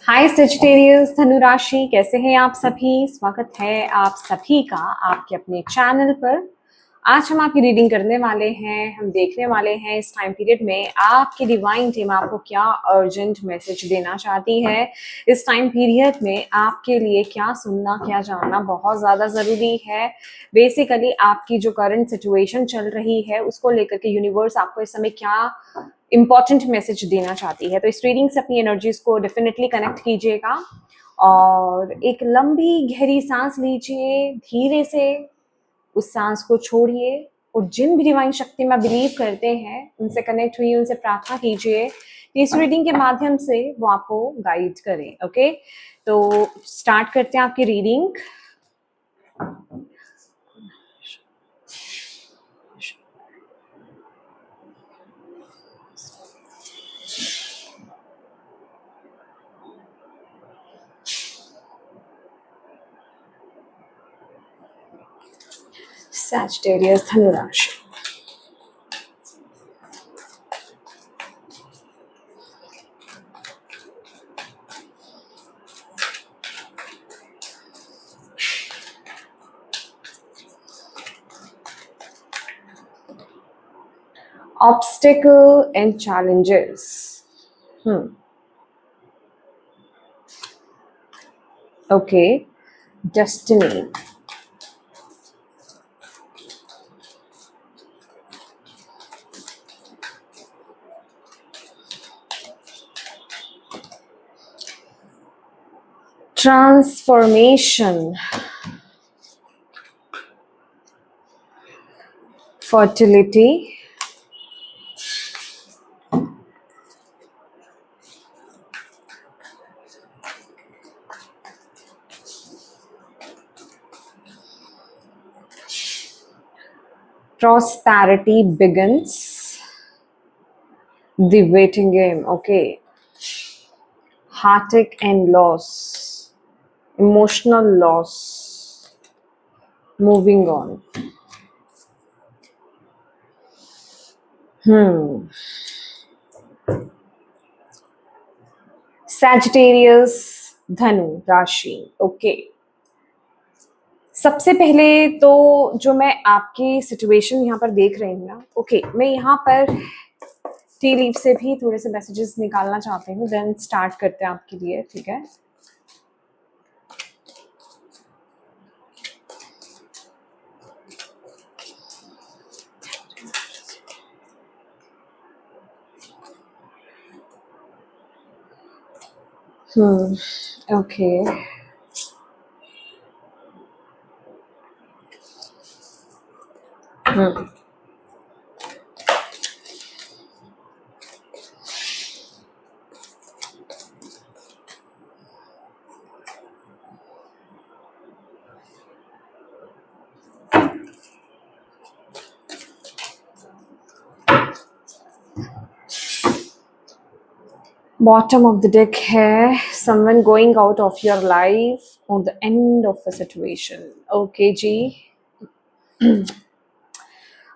हाय Sagittarius धनु राशि, कैसे हैं आप सभी। स्वागत है आप सभी का आपके अपने चैनल पर। आज हम आपकी रीडिंग करने वाले हैं। हम देखने वाले हैं इस टाइम पीरियड में आपकी डिवाइन टीम आपको क्या अर्जेंट मैसेज देना चाहती है। इस टाइम पीरियड में आपके लिए क्या सुनना क्या जानना बहुत ज़्यादा ज़रूरी है। बेसिकली आपकी जो करंट सिचुएशन चल रही है उसको लेकर के यूनिवर्स आपको इस समय क्या इंपॉर्टेंट मैसेज देना चाहती है। तो इस रीडिंग से अपनी एनर्जीज को डेफिनेटली कनेक्ट कीजिएगा और एक लंबी गहरी सांस लीजिए, धीरे से उस सांस को छोड़िए और जिन भी डिवाइन शक्ति में बिलीव करते हैं उनसे कनेक्ट हुई, उनसे प्रार्थना कीजिए कि इस रीडिंग के माध्यम से वो आपको गाइड करें। ओके, तो स्टार्ट करते हैं आपकी रीडिंग। सैजिटेरियस धनु राशि, obstacle and challenges. Okay, destiny. Transformation, fertility, prosperity begins, the waiting game. Okay, heartache and loss, emotional loss, moving on. Sagittarius धनु राशि। ओके, सबसे पहले तो जो मैं आपकी सिचुएशन यहाँ पर देख रही हूँ ना, ओके, मैं यहाँ पर टी लीफ से भी थोड़े से मैसेजेस निकालना चाहती हूँ, देन स्टार्ट करते हैं आपके लिए। ठीक है, okay, bottom of the deck है someone going out of your life on the end of a situation. Okay जी,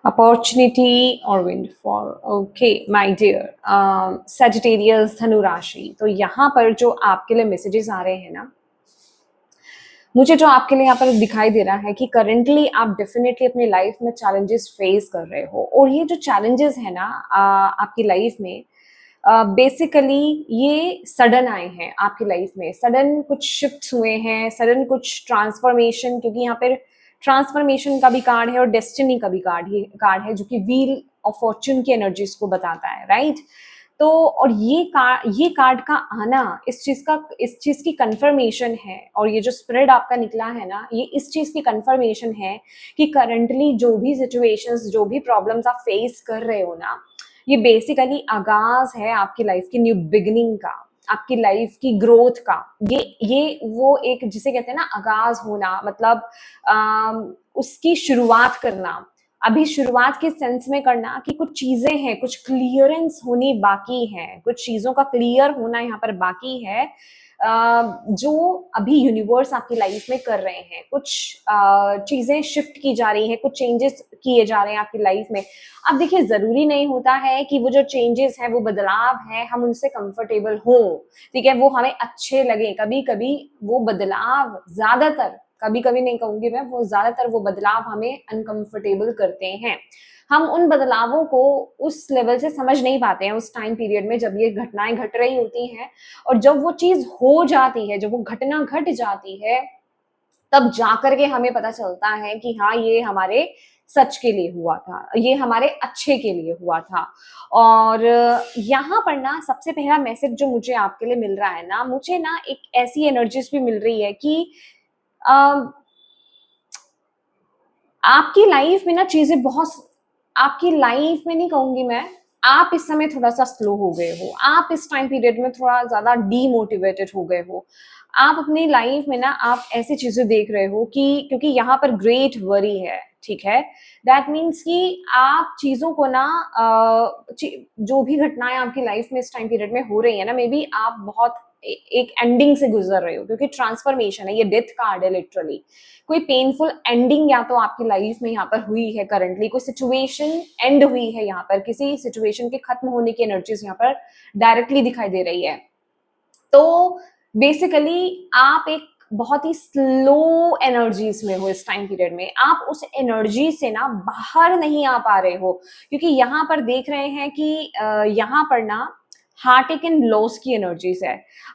अपॉर्चुनिटी और windfall. Okay my dear Sagittarius धनु राशि, तो यहाँ पर जो आपके लिए मैसेजेस आ रहे हैं ना, मुझे जो आपके लिए यहाँ पर दिखाई दे रहा है कि करेंटली आप डेफिनेटली अपनी लाइफ में चैलेंजेस फेस कर रहे हो और ये जो चैलेंजेस है ना आपकी लाइफ में, बेसिकली ये सडन आए हैं आपकी लाइफ में। सडन कुछ शिफ्ट्स हुए हैं, सडन कुछ ट्रांसफॉर्मेशन, क्योंकि यहाँ पर ट्रांसफॉर्मेशन का भी कार्ड है और डेस्टिनी का भी कार्ड है जो कि व्हील ऑफ फॉर्च्यून की एनर्जीज को बताता है, राइट। तो और ये कार्ड का आना इस चीज की कंफर्मेशन है, और ये जो स्प्रेड आपका निकला है ना, ये इस चीज की कंफर्मेशन है कि करंटली जो भी सिचुएशंस, जो भी प्रॉब्लम्स आप फेस कर रहे हो ना, ये बेसिकली आगाज है आपकी लाइफ की न्यू बिगिनिंग का, आपकी लाइफ की ग्रोथ का। ये वो एक जिसे कहते हैं ना आगाज होना, मतलब उसकी शुरुआत करना, अभी शुरुआत के सेंस में करना कि कुछ चीजें हैं, कुछ क्लियरेंस होनी बाकी है, कुछ चीजों का क्लियर होना यहाँ पर बाकी है, जो अभी यूनिवर्स आपकी लाइफ में कर रहे हैं। कुछ चीजें शिफ्ट की जा रही हैं, कुछ चेंजेस किए जा रहे हैं आपकी लाइफ में। अब देखिए, जरूरी नहीं होता है कि वो जो चेंजेस है, वो बदलाव है, हम उनसे कंफर्टेबल हों, ठीक है, वो हमें अच्छे लगे। कभी कभी वो बदलाव, ज्यादातर, कभी कभी नहीं कहूंगी मैं, वो ज्यादातर वो बदलाव हमें अनकंफर्टेबल करते हैं। हम उन बदलावों को उस लेवल से समझ नहीं पाते हैं उस टाइम पीरियड में जब ये घटनाएं घट रही होती हैं, और जब वो चीज हो जाती है, जब वो घटना घट जाती है, तब जाकर के हमें पता चलता है कि हाँ, ये हमारे सच के लिए हुआ था, ये हमारे अच्छे के लिए हुआ था। और यहाँ पर ना सबसे पहला मैसेज जो मुझे आपके लिए मिल रहा है ना, मुझे ना एक ऐसी एनर्जीज भी मिल रही है कि आपकी लाइफ में ना चीजें बहुत, आपकी लाइफ में नहीं कहूंगी मैं, आप इस समय थोड़ा सा स्लो हो गए हो, आप इस टाइम पीरियड में थोड़ा ज्यादा डीमोटिवेटेड हो गए हो। आप अपनी लाइफ में ना आप ऐसी चीजें देख रहे हो कि क्योंकि यहाँ पर ग्रेट वरी है, ठीक है, दैट मीन्स कि आप चीजों को ना जो भी घटनाएं आपकी लाइफ में इस टाइम पीरियड में हो रही है ना, मे बी आप बहुत एक एंडिंग से गुजर रहे हो, क्योंकि ट्रांसफॉर्मेशन है, ये डेथ कार्ड है लिटरली। कोई पेनफुल एंडिंग या तो आपकी लाइफ में यहाँ पर हुई है, करंटली कोई सिचुएशन एंड हुई है, यहाँ पर किसी सिचुएशन के खत्म होने की एनर्जीज यहाँ पर डायरेक्टली दिखाई दे रही है। तो बेसिकली आप एक बहुत ही स्लो एनर्जीज में हो इस टाइम पीरियड में, आप उस एनर्जी से ना बाहर नहीं आ पा रहे हो, क्योंकि यहाँ पर देख रहे हैं कि यहाँ पर ना हार्ट एक एंड लॉस की एनर्जीज है।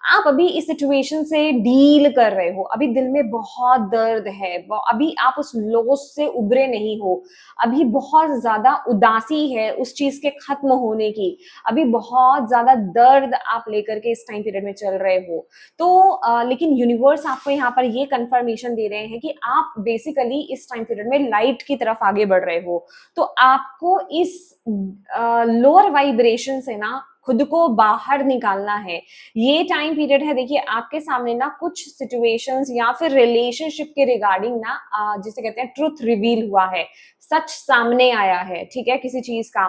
आप अभी इस सिचुएशन से डील कर रहे हो, अभी दिल में बहुत दर्द है, अभी आप उस लॉस से उभरे नहीं हो, अभी बहुत ज्यादा उदासी है उस चीज के खत्म होने की, अभी बहुत ज्यादा दर्द आप लेकर के इस टाइम पीरियड में चल रहे हो। तो लेकिन यूनिवर्स आपको यहाँ पर ये कंफर्मेशन दे रहे हैं कि आप बेसिकली इस टाइम पीरियड में लाइट की तरफ आगे बढ़ रहे हो। तो आपको इस लोअर वाइब्रेशन से ना खुद को बाहर निकालना है। ये टाइम पीरियड है, देखिए आपके सामने ना कुछ सिचुएशंस या फिर रिलेशनशिप के रिगार्डिंग ना जिसे कहते हैं ट्रुथ रिवील हुआ है, सच सामने आया है, ठीक है, किसी चीज का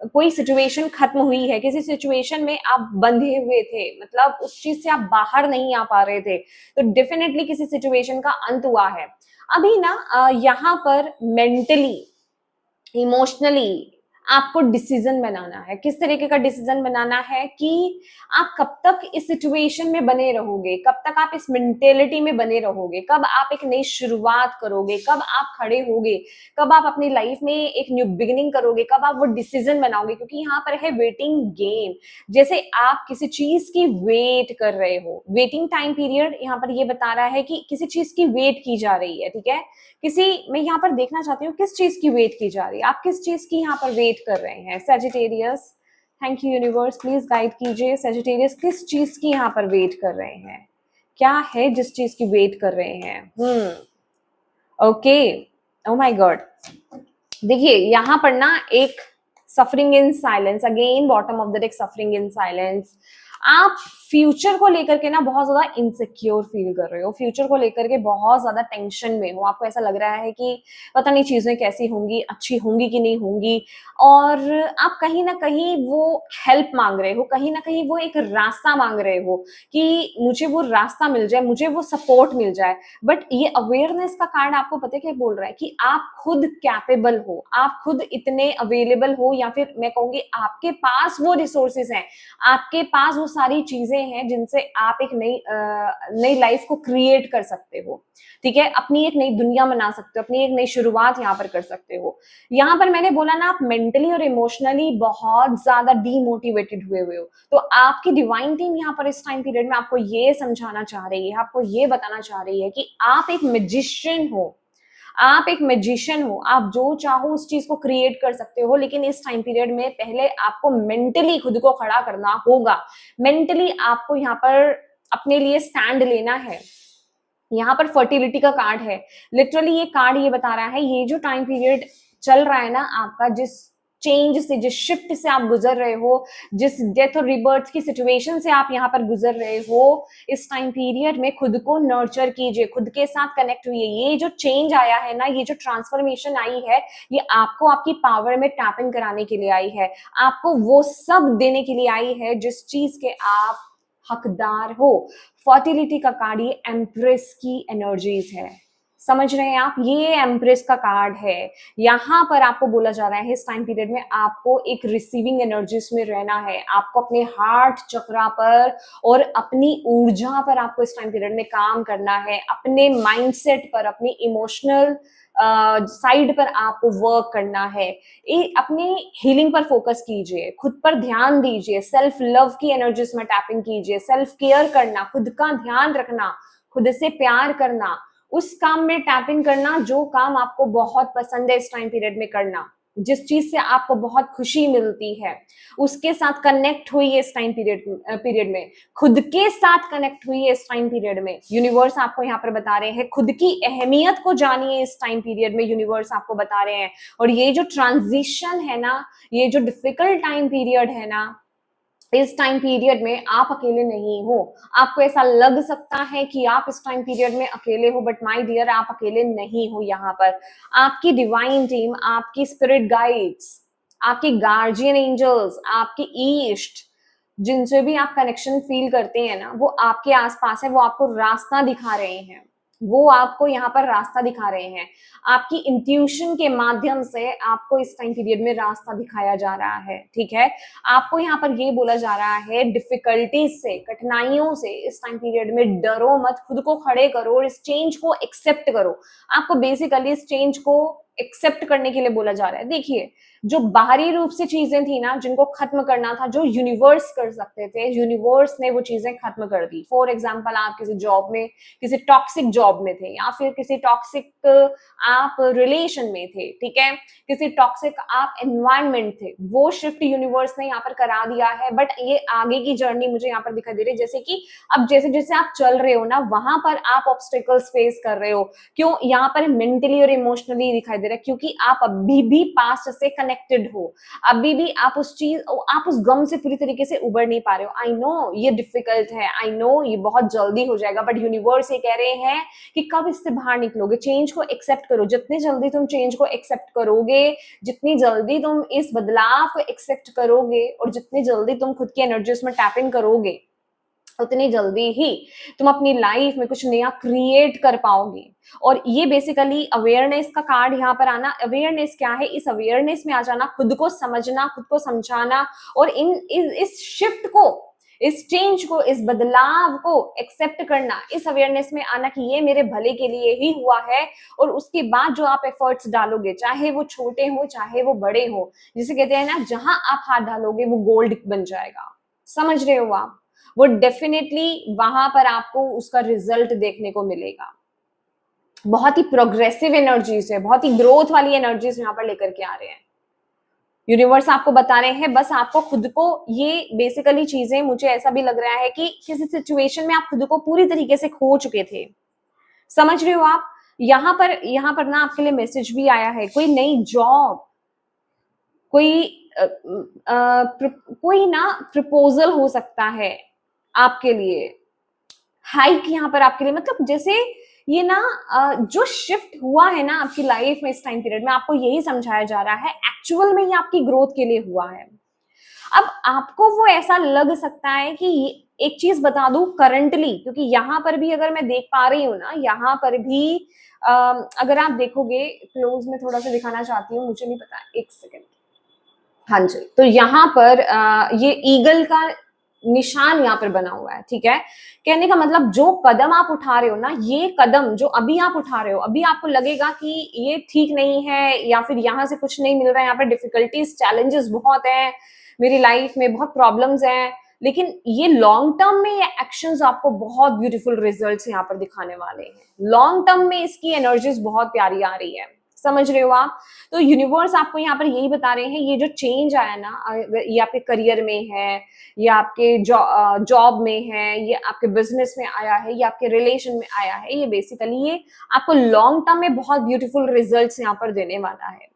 कोई सिचुएशन खत्म हुई है, किसी सिचुएशन में आप बंधे हुए थे, मतलब उस चीज से आप बाहर नहीं आ पा रहे थे, तो डेफिनेटली किसी सिचुएशन का अंत हुआ है। अभी ना यहाँ पर मेंटली, इमोशनली आपको डिसीजन बनाना है। किस तरीके का डिसीजन बनाना है कि आप कब तक इस सिचुएशन में बने रहोगे, कब तक आप इस मेंटेलिटी में बने रहोगे, कब आप एक नई शुरुआत करोगे, कब आप खड़े होगे, कब आप अपनी लाइफ में एक न्यू बिगिनिंग करोगे, कब आप वो डिसीजन बनाओगे। क्योंकि यहाँ पर है वेटिंग गेम, जैसे आप किसी चीज की वेट कर रहे हो, वेटिंग टाइम पीरियड यहाँ पर ये बता रहा है कि किसी चीज की वेट की जा रही है, ठीक है। किसी, मैं यहाँ पर देखना चाहती हूँ किस चीज की वेट की जा रही है, आप किस चीज की यहाँ पर वेट कर रहे हैं Sagittarius. Thank you universe, please guide कीजिए सैजिटेरियस, किस चीज की यहाँ पर वेट कर रहे हैं, क्या है जिस चीज की वेट कर रहे हैं। ओके, ओ माय गॉड, देखिए यहाँ पर ना एक suffering in silence, again bottom of the deck suffering in silence. आप फ्यूचर को लेकर के ना बहुत ज्यादा इनसिक्योर फील कर रहे हो, फ्यूचर को लेकर के बहुत ज्यादा टेंशन में हो, आपको ऐसा लग रहा है कि पता नहीं चीजें कैसी होंगी, अच्छी होंगी कि नहीं होंगी, और आप कहीं ना कहीं वो हेल्प मांग रहे हो, कहीं ना कहीं वो एक रास्ता मांग रहे हो कि मुझे वो रास्ता मिल जाए, मुझे वो सपोर्ट मिल जाए। बट ये अवेयरनेस का कार्ड आपको पता है क्या बोल रहा है कि आप खुद कैपेबल हो, आप खुद इतने अवेलेबल हो, या फिर मैं कहूंगी आपके पास वो रिसोर्सेज हैं, आपके पास वो सारी चीजें हैं जिनसे आप एक नई लाइफ को क्रिएट कर सकते हो, ठीक है, अपनी एक नई दुनिया बना सकते हो, अपनी एक नई शुरुआत यहाँ पर कर सकते हो। यहाँ पर मैंने बोला ना, आप मेंटली और इमोशनली बहुत ज्यादा डीमोटिवेटेड हुए हो, तो आपकी डिवाइन टीम यहाँ पर इस टाइम पीरियड में आपको ये समझाना चाह रही है, आपको ये बताना चाह रही है कि आप एक मैजिशियन हो, आप एक मैजिशियन हो, आप जो चाहो उस चीज को क्रिएट कर सकते हो, लेकिन इस टाइम पीरियड में पहले आपको मेंटली खुद को खड़ा करना होगा, मेंटली आपको यहाँ पर अपने लिए स्टैंड लेना है। यहाँ पर फर्टिलिटी का कार्ड है, लिटरली ये कार्ड ये बता रहा है, ये जो टाइम पीरियड चल रहा है ना आपका, जिस चेंज से, जिस शिफ्ट से आप गुजर रहे हो, जिस डेथ और रिबर्थ की सिचुएशन से आप यहाँ पर गुजर रहे हो, इस टाइम पीरियड में खुद को नर्चर कीजिए, खुद के साथ कनेक्ट हुई। ये जो चेंज आया है ना, ये जो ट्रांसफॉर्मेशन आई है, ये आपको आपकी पावर में टैप इन कराने के लिए आई है, आपको वो सब देने के लिए आई है जिस चीज के आप हकदार हो। फर्टिलिटी का कार्ड ये एम्प्रेस की एनर्जीज है, समझ रहे हैं आप, ये एम्प्रेस का कार्ड है। यहाँ पर आपको बोला जा रहा है इस टाइम पीरियड में आपको एक रिसीविंग एनर्जीज में रहना है, आपको अपने हार्ट चक्रा पर और अपनी ऊर्जा पर आपको इस टाइम पीरियड में काम करना है, अपने माइंडसेट पर, अपनी इमोशनल साइड पर आपको वर्क करना है। अपनी हीलिंग पर फोकस कीजिए, खुद पर ध्यान दीजिए, सेल्फ लव की एनर्जीज में टैपिंग कीजिए, सेल्फ केयर करना, खुद का ध्यान रखना, खुद से प्यार करना, उस काम में टैप इन करना जो काम आपको बहुत पसंद है इस टाइम पीरियड में करना, जिस चीज से आपको बहुत खुशी मिलती है उसके साथ कनेक्ट हुई है इस टाइम पीरियड में, खुद के साथ कनेक्ट हुई है इस टाइम पीरियड में। यूनिवर्स आपको यहाँ पर बता रहे हैं खुद की अहमियत को जानिए इस टाइम पीरियड में, यूनिवर्स आपको बता रहे हैं। और ये जो ट्रांजिशन है ना, ये जो डिफिकल्ट टाइम पीरियड है ना, इस टाइम पीरियड में आप अकेले नहीं हो। आपको ऐसा लग सकता है कि आप इस टाइम पीरियड में अकेले हो, बट माय डियर आप अकेले नहीं हो। यहाँ पर आपकी डिवाइन टीम, आपकी स्पिरिट गाइड्स, आपके गार्जियन एंजल्स, आपके ईस्ट, जिनसे भी आप कनेक्शन फील करते हैं ना, वो आपके आसपास है, वो आपको रास्ता दिखा रहे हैं, वो आपको यहाँ पर रास्ता दिखा रहे हैं। आपकी इंट्यूशन के माध्यम से आपको इस टाइम पीरियड में रास्ता दिखाया जा रहा है, ठीक है। आपको यहाँ पर ये बोला जा रहा है डिफिकल्टीज से, कठिनाइयों से इस टाइम पीरियड में डरो मत, खुद को खड़े करो और इस चेंज को एक्सेप्ट करो। आपको बेसिकली इस चेंज को एक्सेप्ट करने के लिए बोला जा रहा है। देखिए, जो बाहरी रूप से चीजें थी ना, जिनको खत्म करना था, जो यूनिवर्स कर सकते थे, यूनिवर्स ने वो चीजें खत्म कर दी। फॉर एग्जाम्पल, आप किसी जॉब में, किसी टॉक्सिक जॉब में थे, या फिर किसी टॉक्सिक आप रिलेशन में थे, ठीक है, किसी टॉक्सिक आप एनवायरमेंट थे, वो शिफ्ट यूनिवर्स ने यहाँ पर करा दिया है। बट ये आगे की जर्नी मुझे यहाँ पर दिखाई दे रही है, जैसे कि अब जैसे जैसे आप चल रहे हो ना, वहां पर आप ऑब्स्टिकल्स फेस कर रहे हो। क्यों? यहाँ पर मेंटली और इमोशनली दिखाई दे रहा है, क्योंकि आप अभी भी पास्ट से कनेक्टेड हो, अभी भी आप उस गम से पूरी तरीके से उबर नहीं पा रहे हो। आई नो ये डिफिकल्ट है, आई नो ये बहुत जल्दी हो जाएगा, बट यूनिवर्स ये कह रहे हैं कि कब इससे बाहर निकलोगे। चेंज को एक्सेप्ट करो, जितनी जल्दी तुम चेंज को एक्सेप्ट करोगे, जितनी जल्दी तुम इस बदलाव को एक्सेप्ट करोगे, और जितनी जल्दी तुम खुद की एनर्जीज में टैप इन करोगे, उतनी जल्दी ही तुम अपनी लाइफ में कुछ नया क्रिएट कर पाओगे। और ये बेसिकली अवेयरनेस का कार्ड यहाँ पर आना। अवेयरनेस क्या है? इस अवेयरनेस में आ जाना, खुद को समझना, खुद को समझाना, और इस शिफ्ट को, इस चेंज को, इस बदलाव को एक्सेप्ट करना, इस अवेयरनेस में आना कि ये मेरे भले के लिए ही हुआ है। और उसके बाद जो आप एफर्ट्स डालोगे, चाहे वो छोटे हो चाहे वो बड़े हो, जिसे कहते हैं ना, जहां आप हाथ डालोगे वो गोल्ड बन जाएगा। समझ रहे हो आप? वो डेफिनेटली वहां पर आपको उसका रिजल्ट देखने को मिलेगा। बहुत ही प्रोग्रेसिव एनर्जीज है, बहुत ही ग्रोथ वाली एनर्जीज यहाँ पर लेकर के आ रहे हैं। यूनिवर्स आपको बता रहे हैं, बस आपको खुद को, ये बेसिकली चीजें, मुझे ऐसा भी लग रहा है कि किसी सिचुएशन में आप खुद को पूरी तरीके से खो चुके थे। समझ रहे हो आप? यहाँ पर ना आपके लिए मैसेज भी आया है, कोई नई जॉब, कोई ना प्रपोजल हो सकता है आपके लिए, हाइक यहाँ पर आपके लिए, मतलब जैसे ये ना जो शिफ्ट हुआ है ना आपकी लाइफ में इस टाइम पीरियड में, आपको यही समझाया जा रहा है एक्चुअल में ये आपकी ग्रोथ के लिए हुआ है। अब आपको वो ऐसा लग सकता है कि एक चीज बता दूं करंटली, क्योंकि यहाँ पर भी अगर मैं देख पा रही हूँ ना, यहाँ पर भी अगर आप देखोगे, क्लोज में थोड़ा सा दिखाना चाहती हूँ, मुझे नहीं पता, एक सेकेंड। हाँ जी, तो यहाँ पर ये ईगल का निशान यहाँ पर बना हुआ है, ठीक है। कहने का मतलब, जो कदम आप उठा रहे हो ना, ये कदम जो अभी आप उठा रहे हो, अभी आपको लगेगा कि ये ठीक नहीं है, या फिर यहाँ से कुछ नहीं मिल रहा है, यहाँ पर डिफिकल्टीज, चैलेंजेस बहुत है मेरी लाइफ में, बहुत प्रॉब्लम्स हैं, लेकिन ये लॉन्ग टर्म में ये एक्शंस आपको बहुत ब्यूटीफुल रिजल्ट्स यहाँ पर दिखाने वाले हैं। लॉन्ग टर्म में इसकी एनर्जीज बहुत प्यारी आ रही है। समझ रहे हो आप? तो यूनिवर्स आपको यहाँ पर यही बता रहे हैं, ये जो चेंज आया ना, ये आपके करियर में है, ये आपके जॉब में है, ये आपके बिजनेस में आया है, ये आपके रिलेशन में आया है, ये बेसिकली ये आपको लॉन्ग टर्म में बहुत ब्यूटीफुल रिजल्ट्स यहाँ पर देने वाला है।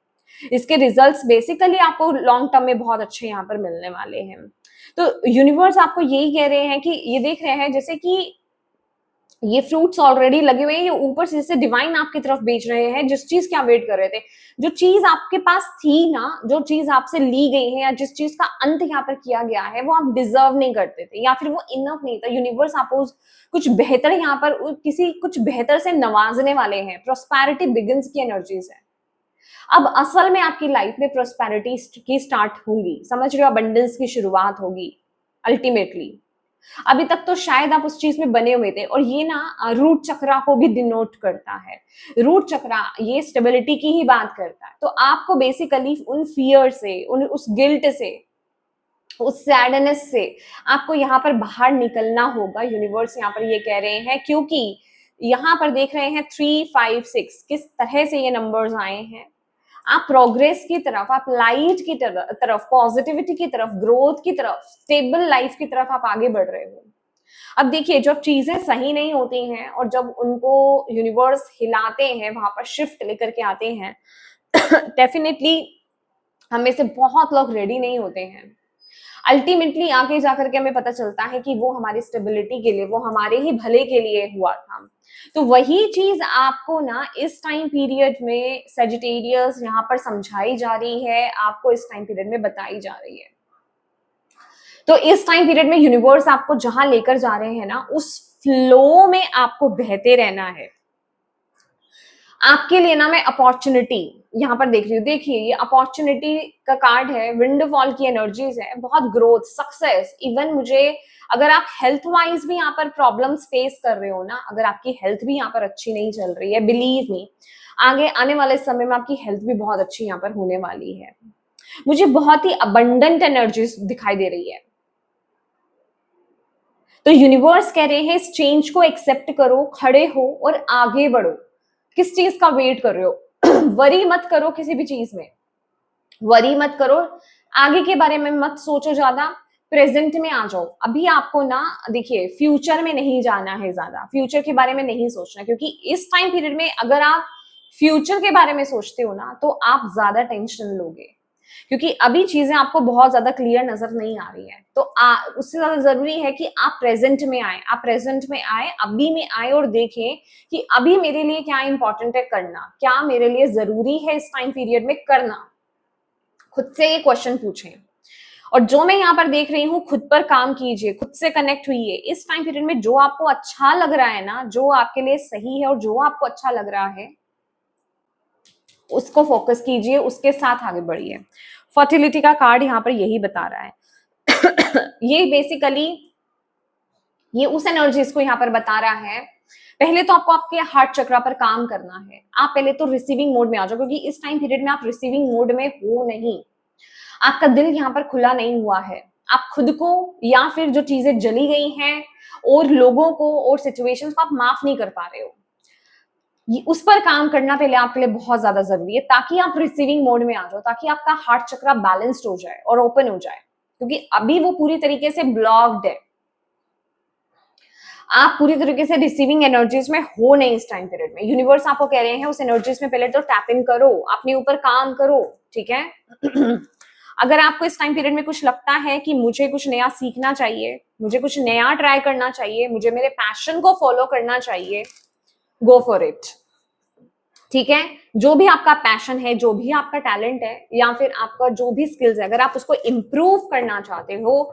इसके रिजल्ट्स बेसिकली आपको लॉन्ग टर्म में बहुत अच्छे यहाँ पर मिलने वाले हैं। तो यूनिवर्स आपको यही कह रहे हैं कि ये देख रहे हैं जैसे कि ये फ्रूट्स ऑलरेडी लगे हुए हैं, ये ऊपर से जैसे डिवाइन आपकी तरफ बेच रहे हैं, जिस चीज की आप वेट कर रहे थे, जो चीज आपके पास थी ना, जो चीज आपसे ली गई है या जिस चीज का अंत यहाँ पर किया गया है, वो आप डिजर्व नहीं करते थे या फिर वो इनफ नहीं था। यूनिवर्स आपको कुछ बेहतर यहाँ पर कुछ बेहतर से नवाजने वाले हैं। प्रोस्पैरिटी बिगिंस की एनर्जीज है। अब असल में आपकी लाइफ में प्रोस्पैरिटी की स्टार्ट होगी, समझ रहे हो, अबंडेंस की शुरुआत होगी अल्टीमेटली। अभी तक तो शायद आप उस चीज में बने हुए थे, और ये ना रूट चक्रा को भी डिनोट करता है। रूट चक्रा ये स्टेबिलिटी की ही बात करता है। तो आपको बेसिकली उन फियर से, उस गिल्ट से, उस सैडनेस से आपको यहाँ पर बाहर निकलना होगा। यूनिवर्स यहाँ पर ये कह रहे हैं, क्योंकि यहाँ पर देख रहे हैं 3, 5, 6 किस तरह से ये नंबर्स आए हैं। आप प्रोग्रेस की तरफ, आप लाइट की तरफ, पॉजिटिविटी की तरफ, ग्रोथ की तरफ, स्टेबल लाइफ की तरफ आप आगे बढ़ रहे हो। अब देखिए, जब चीजें सही नहीं होती हैं और जब उनको यूनिवर्स हिलाते हैं, वहां पर शिफ्ट लेकर के आते हैं, डेफिनेटली हम में से बहुत लोग रेडी नहीं होते हैं। अल्टीमेटली आगे जाकर के हमें पता चलता है कि वो हमारी स्टेबिलिटी के लिए, वो हमारे ही भले के लिए हुआ था। तो वही चीज आपको ना इस टाइम पीरियड में सेजिटेरियस यहाँ पर समझाई जा रही है, आपको इस टाइम पीरियड में बताई जा रही है। तो इस टाइम पीरियड में यूनिवर्स आपको जहां लेकर जा रहे हैं ना, उस फ्लो में आपको बहते रहना है। आपके लिए ना मैं अपॉर्चुनिटी यहाँ पर देख रही हूँ। देखिए, ये अपॉर्चुनिटी का कार्ड है, विंडफॉल की एनर्जीज है, बहुत ग्रोथ, सक्सेस। इवन मुझे, अगर आप हेल्थ वाइज भी यहाँ पर प्रॉब्लम्स फेस कर रहे हो ना, अगर आपकी हेल्थ भी यहाँ पर अच्छी नहीं चल रही है, बिलीव मी, आगे आने वाले समय में आपकी हेल्थ भी बहुत अच्छी यहाँ पर होने वाली है। मुझे बहुत ही अबंडेंट एनर्जीज दिखाई दे रही है। तो यूनिवर्स कह रहे हैं, इस चेंज को एक्सेप्ट करो, खड़े हो और आगे बढ़ो। किस चीज का वेट कर रहे हो? वरी मत करो किसी भी चीज में, वरी मत करो, आगे के बारे में मत सोचो ज्यादा, प्रेजेंट में आ जाओ। अभी आपको ना, देखिए, फ्यूचर में नहीं जाना है, ज्यादा फ्यूचर के बारे में नहीं सोचना, क्योंकि इस टाइम पीरियड में अगर आप फ्यूचर के बारे में सोचते हो ना, तो आप ज्यादा टेंशन लोगे, क्योंकि अभी चीजें आपको बहुत ज्यादा क्लियर नजर नहीं आ रही है। तो उससे ज्यादा जरूरी है कि आप प्रेजेंट में आए, आप प्रेजेंट में आए, अभी में आए और देखें कि अभी मेरे लिए क्या इंपॉर्टेंट है करना, क्या मेरे लिए जरूरी है इस टाइम पीरियड में करना। खुद से ये क्वेश्चन पूछें, और जो मैं यहाँ पर देख रही हूँ, खुद पर काम कीजिए, खुद से कनेक्ट हुई। इस टाइम पीरियड में जो आपको अच्छा लग रहा है ना, जो आपके लिए सही है और जो आपको अच्छा लग रहा है, उसको फोकस कीजिए, उसके साथ आगे बढ़िए। फर्टिलिटी का कार्ड यहाँ पर यही बता रहा है। ये बेसिकली ये उस एनर्जीज को यहाँ पर बता रहा है। पहले तो आपको आपके हार्ट चक्रा पर काम करना है। आप पहले तो रिसीविंग मोड में आ जाओ, क्योंकि इस टाइम पीरियड में आप रिसीविंग मोड में हो नहीं, आपका दिल यहाँ पर खुला नहीं हुआ है। आप खुद को या फिर जो चीजें जली गई हैं और लोगों को और सिचुएशंस को आप माफ नहीं कर पा रहे हो, उस पर काम करना पहले आपके लिए बहुत ज्यादा जरूरी है, ताकि आप रिसीविंग मोड में आ जाओ, ताकि आपका हार्ट चक्रा बैलेंस्ड हो जाए और ओपन हो जाए, क्योंकि अभी वो पूरी तरीके से ब्लॉक्ड है। आप पूरी तरीके से रिसीविंग एनर्जीज में हो नहीं इस टाइम पीरियड में। यूनिवर्स आपको कह रहे हैं, उस एनर्जीज में पहले तो टैप इन करो, अपने ऊपर काम करो, ठीक है। अगर आपको इस टाइम पीरियड में कुछ लगता है कि मुझे कुछ नया सीखना चाहिए, मुझे कुछ नया ट्राई करना चाहिए, मुझे मेरे पैशन को फॉलो करना चाहिए, गो फॉर इट, ठीक है। जो भी आपका पैशन है, जो भी आपका टैलेंट है, या फिर आपका जो भी स्किल्स है, अगर आप उसको इम्प्रूव करना चाहते हो,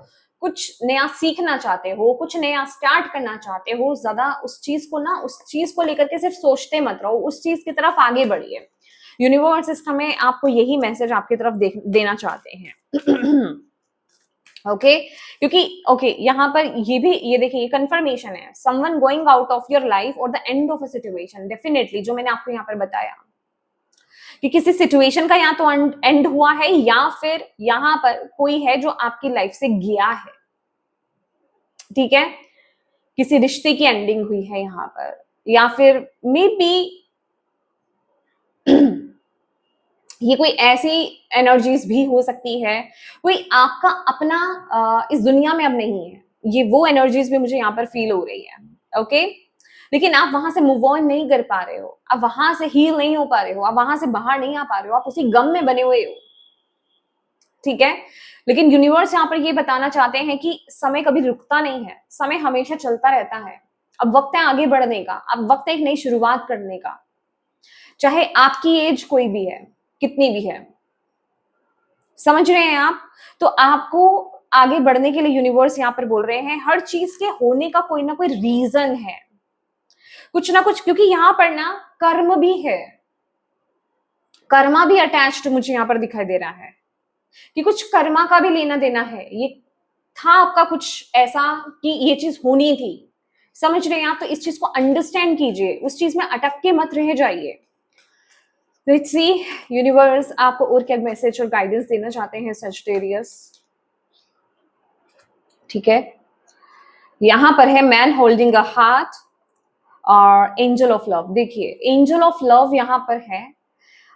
कुछ नया सीखना चाहते हो, कुछ नया स्टार्ट करना चाहते हो, ज्यादा उस चीज को ना, उस चीज को लेकर के सिर्फ सोचते मत रहो, उस चीज की तरफ आगे बढ़िए। यूनिवर्स इस समय आपको यही मैसेज आपकी तरफ देना चाहते हैं। ओके, क्योंकि ओके यहाँ पर ये भी, ये देखिए, ये कंफर्मेशन है, someone going out of your life और the end of a situation. Definitely जो मैंने आपको यहाँ पर बताया कि किसी सिचुएशन का या तो एंड हुआ है, या फिर यहाँ पर कोई है जो आपकी लाइफ से गया है, ठीक है। किसी रिश्ते की एंडिंग हुई है यहाँ पर, या फिर मे बी ये कोई ऐसी एनर्जीज भी हो सकती है, कोई आपका अपना इस दुनिया में अब नहीं है, ये वो एनर्जीज भी मुझे यहाँ पर फील हो रही है। ओके, लेकिन आप वहां से मूव ऑन नहीं कर पा रहे हो, आप वहां से हील नहीं हो पा रहे हो, आप वहां से बाहर नहीं आ पा रहे हो, आप उसी गम में बने हुए हो, ठीक है। लेकिन यूनिवर्स यहाँ पर ये बताना चाहते हैं कि समय कभी रुकता नहीं है, समय हमेशा चलता रहता है। अब वक्त है आगे बढ़ने का, अब वक्त है एक नई शुरुआत करने का, चाहे आपकी एज कोई भी है, कितनी भी है, समझ रहे हैं आप। तो आपको आगे बढ़ने के लिए यूनिवर्स यहाँ पर बोल रहे हैं, हर चीज के होने का कोई ना कोई रीजन है, कुछ ना कुछ, क्योंकि यहाँ पर ना कर्म भी है, कर्मा भी अटैच्ड मुझे यहाँ पर दिखाई दे रहा है कि कुछ कर्मा का भी लेना देना है। ये था आपका कुछ ऐसा कि ये चीज होनी थी, समझ रहे हैं आप। तो इस चीज को अंडरस्टैंड कीजिए, उस चीज में अटक के मत रह जाइए। लेट्स सी यूनिवर्स आपको और क्या मैसेज और गाइडेंस देना चाहते हैं सजिटेरियस, ठीक है। यहां पर है मैन होल्डिंग अ हार्ट और एंजल ऑफ लव। देखिए एंजल ऑफ लव यहाँ पर है,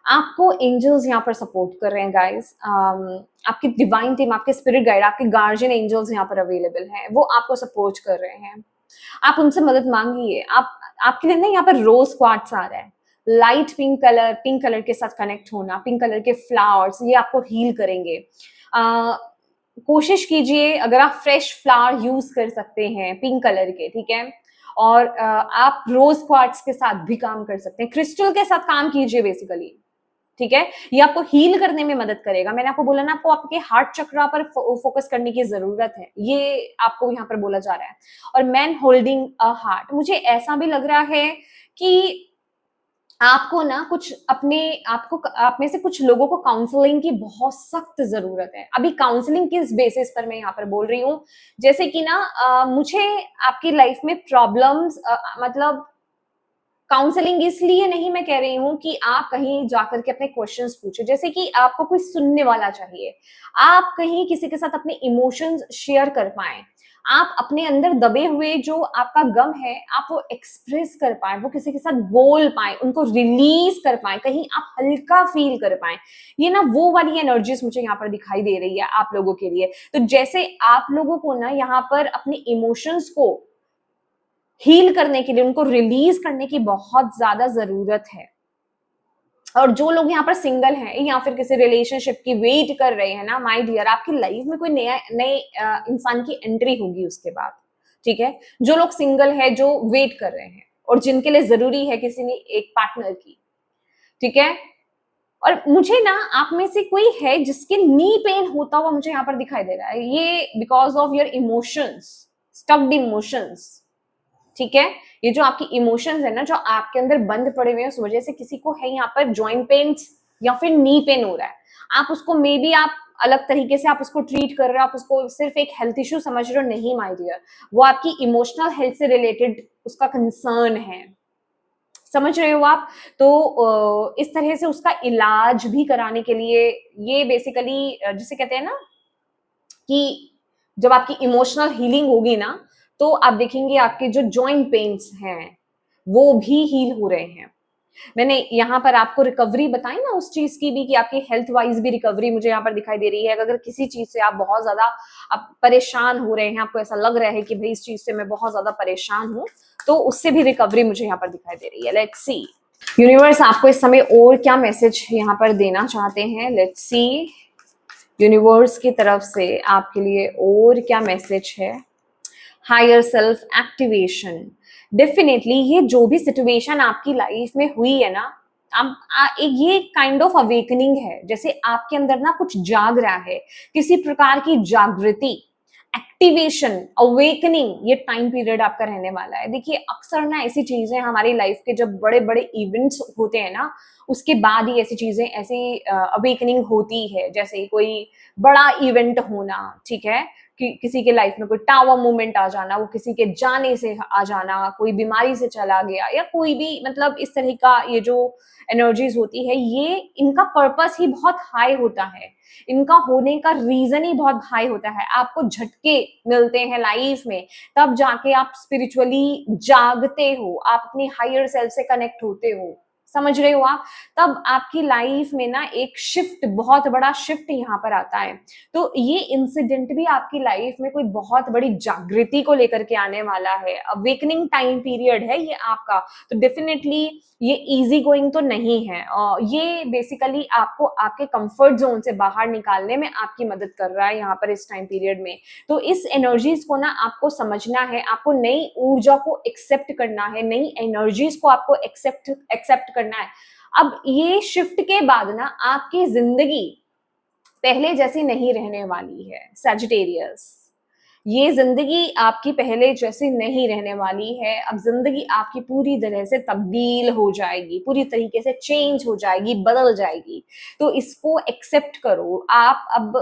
आपको एंजल्स यहाँ पर सपोर्ट कर रहे हैं गाइस। आपकी डिवाइन टीम, आपके स्पिरिट गाइड, आपके गार्जियन एंजल्स यहाँ पर अवेलेबल हैं, वो आपको सपोर्ट कर रहे हैं। आप उनसे मदद मांगिए। आपके लिए ना यहाँ पर रोज क्वार्ट्स आ रहा है, लाइट पिंक कलर के साथ कनेक्ट होना, पिंक कलर के फ्लावर्स, ये आपको हील करेंगे। कोशिश कीजिए अगर आप फ्रेश फ्लावर यूज कर सकते हैं पिंक कलर के, ठीक है। और आप रोज क्वार्ट्स के साथ भी काम कर सकते हैं, क्रिस्टल के साथ काम कीजिए बेसिकली, ठीक है। ये आपको हील करने में मदद करेगा। मैंने आपको बोला ना, आपको आपके हार्ट चक्रा पर फोकस करने की जरूरत है, ये आपको यहाँ पर बोला जा रहा है। और मैन होल्डिंग अ हार्ट, मुझे ऐसा भी लग रहा है कि आपको ना कुछ अपने आपको आप में से कुछ लोगों को काउंसलिंग की बहुत सख्त जरूरत है। अभी काउंसलिंग किस बेसिस पर मैं यहाँ पर बोल रही हूँ, जैसे कि ना मुझे आपकी लाइफ में प्रॉब्लम्स, मतलब काउंसलिंग इसलिए नहीं मैं कह रही हूँ कि आप कहीं जाकर के अपने क्वेश्चंस पूछे, जैसे कि आपको कोई सुनने वाला चाहिए, आप कहीं किसी के साथ अपने इमोशंस शेयर कर पाए, आप अपने अंदर दबे हुए जो आपका गम है आप वो एक्सप्रेस कर पाए, वो किसी के साथ बोल पाए, उनको रिलीज कर पाए, कहीं आप हल्का फील कर पाए। ये ना वो वाली एनर्जीज मुझे यहाँ पर दिखाई दे रही है आप लोगों के लिए। तो जैसे आप लोगों को ना यहाँ पर अपने इमोशंस को हील करने के लिए, उनको रिलीज करने की बहुत ज्यादा जरूरत है। और जो लोग यहाँ पर सिंगल हैं या फिर किसी रिलेशनशिप की वेट कर रहे हैं ना, माय डियर, आपकी लाइफ में कोई नए इंसान की एंट्री होगी उसके बाद, ठीक है। जो लोग सिंगल है, जो वेट कर रहे हैं और जिनके लिए जरूरी है किसी ने एक पार्टनर की, ठीक है। और मुझे ना आप में से कोई है जिसके नी पेन होता हुआ मुझे यहाँ पर दिखाई दे रहा है, ये because of your emotions, स्टक्ड emotions, ठीक है। ये जो आपकी इमोशंस है ना, जो आपके अंदर बंद पड़े हुए हैं, उस वजह से किसी को है यहाँ पर जॉइंट पेन्स या फिर नी पेन हो रहा है। आप उसको मे बी आप अलग तरीके से आप उसको ट्रीट कर रहे हो, आप उसको सिर्फ एक हेल्थ इश्यू समझ रहे हो, नहीं माय डियर, वो आपकी इमोशनल हेल्थ से रिलेटेड उसका कंसर्न है, समझ रहे हो आप। तो इस तरह से उसका इलाज भी कराने के लिए, ये बेसिकली जिसे कहते हैं ना कि जब आपकी इमोशनल हीलिंग होगी ना, तो आप देखेंगे आपके जो जॉइंट पेन्स हैं वो भी हील हो रहे हैं। मैंने यहाँ पर आपको रिकवरी बताई ना उस चीज की भी, कि आपकी हेल्थ वाइज भी रिकवरी मुझे यहाँ पर दिखाई दे रही है। अगर किसी चीज से आप बहुत ज्यादा आप परेशान हो रहे हैं, आपको ऐसा लग रहा है कि भाई इस चीज से मैं बहुत ज्यादा परेशान हूँ, तो उससे भी रिकवरी मुझे यहाँ पर दिखाई दे रही है। लेट्स सी यूनिवर्स आपको इस समय और क्या मैसेज यहाँ पर देना चाहते हैं। लेट्स सी यूनिवर्स की तरफ से आपके लिए और क्या मैसेज है। हायर सेल्फ एक्टिवेशन, डेफिनेटली ये जो भी सिचुएशन आपकी लाइफ में हुई है ना, ये काइंड ऑफ अवेकनिंग है, जैसे आपके अंदर ना कुछ जाग रहा है, किसी प्रकार की जागृति, एक्टिवेशन, अवेकनिंग, ये टाइम पीरियड आपका रहने वाला है। देखिए अक्सर ना ऐसी चीजें हमारी लाइफ के जब बड़े बड़े इवेंट्स होते हैं ना, उसके बाद ही ऐसी चीजें, ऐसी अवेकनिंग होती है, जैसे कोई बड़ा इवेंट होना, ठीक है, कि किसी के लाइफ में कोई टावर मूवमेंट आ जाना, वो किसी के जाने से आ जाना, कोई बीमारी से चला गया, या कोई भी मतलब इस तरह का ये जो एनर्जीज होती है, ये इनका पर्पस ही बहुत हाई होता है, इनका होने का रीजन ही बहुत हाई होता है। आपको झटके मिलते हैं लाइफ में, तब जाके आप स्पिरिचुअली जागते हो, आप अपनी हायर सेल्फ से कनेक्ट होते हो, समझ रहे हो आप? तब आपकी लाइफ में ना एक शिफ्ट, बहुत बड़ा शिफ्ट यहाँ पर आता है। तो ये इंसिडेंट भी आपकी लाइफ में कोई बहुत बड़ी जागृति को लेकर के आने वाला है। अवेकनिंग टाइम पीरियड है ये आपका। तो डेफिनेटली ये इजी गोइंग तो नहीं है। ये बेसिकली आपको आपके कंफर्ट जोन से बाहर निकालने में आपकी मदद कर रहा है यहाँ पर इस टाइम पीरियड में। तो इस एनर्जीज को ना आपको समझना है, आपको नई ऊर्जा को एक्सेप्ट करना है, नई एनर्जीज को आपको एक्सेप्ट करना है। अब ये शिफ्ट के बाद ना आपकी जिंदगी पहले जैसी नहीं रहने वाली है सैजिटेरियस। ये जिंदगी आपकी पहले जैसी नहीं रहने वाली है। अब जिंदगी आपकी पूरी तरह से तब्दील हो जाएगी, पूरी तरीके से चेंज हो जाएगी, बदल जाएगी। तो इसको एक्सेप्ट करो। आप अब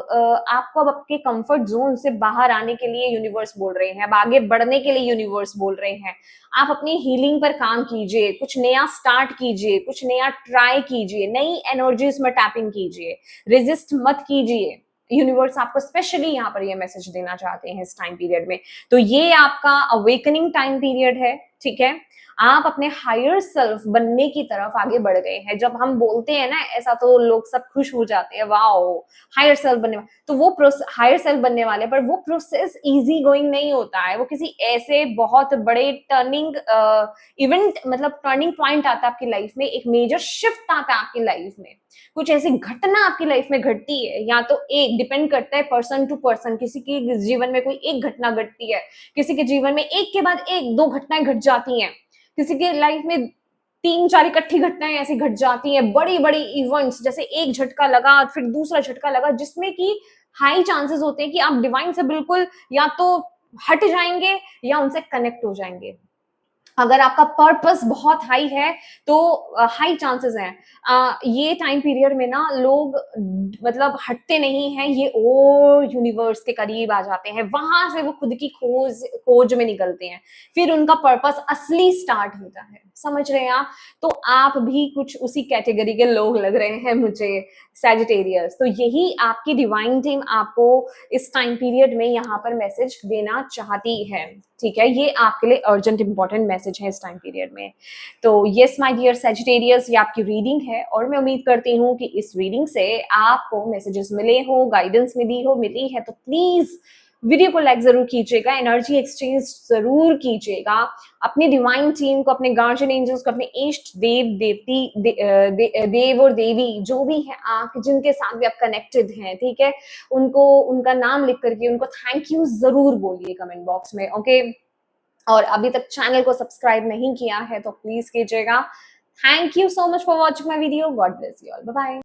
आपको अब आपके कंफर्ट जोन से बाहर आने के लिए यूनिवर्स बोल रहे हैं, अब आगे बढ़ने के लिए यूनिवर्स बोल रहे हैं। आप अपनी हीलिंग पर काम कीजिए, कुछ नया स्टार्ट कीजिए, कुछ नया ट्राई कीजिए, नई एनर्जीज में टैपिंग कीजिए, रेजिस्ट मत कीजिए। यूनिवर्स आपको स्पेशली यहाँ पर ये मैसेज देना चाहते हैं इस टाइम पीरियड में। तो ये आपका अवेकनिंग टाइम पीरियड है, ठीक है। आप अपने हायर सेल्फ बनने की तरफ आगे बढ़ गए हैं। जब हम बोलते हैं ना ऐसा तो लोग सब खुश हो जाते हैं, वाओ हायर सेल्फ बनने वाले। तो वो हायर सेल्फ बनने वाले, पर वो प्रोसेस इजी गोइंग नहीं होता है। वो किसी ऐसे बहुत बड़े टर्निंग इवेंट, मतलब टर्निंग पॉइंट आता है आपकी लाइफ में, एक मेजर शिफ्ट आता है आपकी लाइफ में, कुछ ऐसी घटना आपकी लाइफ में घटती है। या तो एक डिपेंड करता है पर्सन टू पर्सन, किसी के जीवन में कोई एक घटना घटती है, किसी के जीवन में एक के बाद एक दो घटनाएं घट जाती हैं, किसी के लाइफ में तीन चार इकट्ठी घटनाएं ऐसी घट जाती हैं, बड़ी बड़ी इवेंट्स, जैसे एक झटका लगा फिर दूसरा झटका लगा, जिसमें कि हाई चांसेस होते हैं कि आप डिवाइन से बिल्कुल या तो हट जाएंगे या उनसे कनेक्ट हो जाएंगे। अगर आपका पर्पस बहुत हाई है तो हाई चांसेस हैं ये टाइम पीरियड में ना लोग मतलब हटते नहीं हैं, ये और यूनिवर्स के करीब आ जाते हैं, वहां से वो खुद की खोज में निकलते हैं, फिर उनका पर्पस असली स्टार्ट होता है। समझ रहे हैं आप? तो आप भी कुछ उसी कैटेगरी के लोग लग रहे हैं मुझे, सैजिटेरियस। तो यही आपकी डिवाइन टीम आपको इस टाइम पीरियड में यहाँ पर मैसेज देना चाहती है, ठीक है। ये आपके लिए अर्जेंट इंपॉर्टेंट मैसेज है इस टाइम पीरियड में। तो यस माय डियर सैजिटेरियस, ये आपकी रीडिंग है और मैं उम्मीद करती हूँ कि इस रीडिंग से आपको मैसेजेस मिले हो, गाइडेंस मिली है। तो प्लीज वीडियो को लाइक जरूर कीजिएगा, एनर्जी एक्सचेंज जरूर कीजिएगा, अपनी डिवाइन टीम को, अपने गार्जियन एंजल्स को, अपने इष्ट देव देवती देव और देवी जो भी है आप, जिनके साथ भी आप कनेक्टेड हैं, ठीक है, उनको उनका नाम लिख करके उनको थैंक यू जरूर बोलिए कमेंट बॉक्स में, ओके। और अभी तक चैनल को सब्सक्राइब नहीं किया है तो प्लीज कीजिएगा। Thank you so much for watching my video. God bless you all. Bye bye.